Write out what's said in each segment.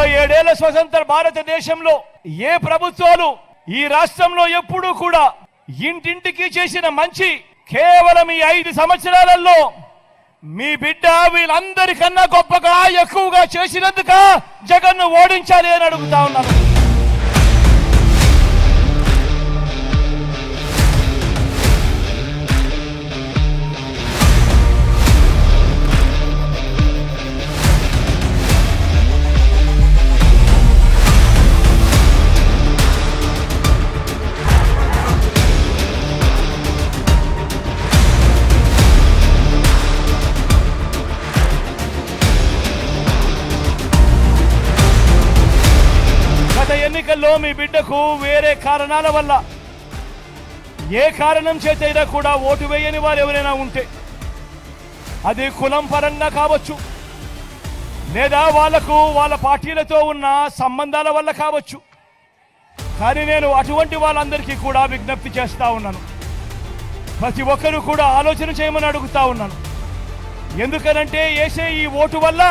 77 ఏళ్ల స్వతంత్ర భారతదేశంలో ఏ ప్రభుత్వాలు ఈ రాష్ట్రంలో ఎప్పుడూ కూడా ఇంటింటికి చేసిన మంచి కేవలం ఈ 5 సంవత్సరాలలో మీ బిడ్డ వీళ్ళందరికన్నా గొప్పగా ఎక్కువగా చేసినందుక జగన్ను ఓడించాలి అని అడుగుతా ఉన్నాను. ఎన్నికల్లో మీ బిడ్డకు వేరే కారణాల వల్ల ఏ కారణం చేతైనా కూడా ఓటు వేయని వారు ఎవరైనా ఉంటే అది కులం పరంగా కావచ్చు, లేదా వాళ్ళ పార్టీలతో ఉన్న సంబంధాల వల్ల కావచ్చు. కానీ నేను అటువంటి వాళ్ళందరికీ కూడా విజ్ఞప్తి చేస్తా ఉన్నాను. ప్రతి ఒక్కరూ కూడా ఆలోచన చేయమని అడుగుతా ఉన్నాను. ఎందుకనంటే వేసే ఈ ఓటు వల్ల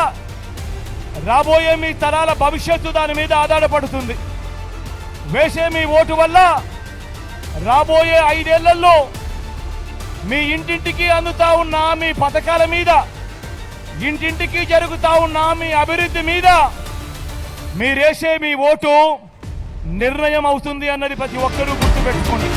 రాబోయే మీ తరాల భవిష్యత్తు దాని మీద ఆధారపడుతుంది. వేసే మీ ఓటు వల్ల రాబోయే 5 ఏళ్లలో మీ ఇంటింటికి అందుతా ఉన్న మీ పథకాల మీద, ఇంటింటికి జరుగుతా ఉన్న మీ అభివృద్ధి మీద మీరేసే మీ ఓటు నిర్ణయం అవుతుంది అన్నది ప్రతి ఒక్కరూ గుర్తుపెట్టుకోండి.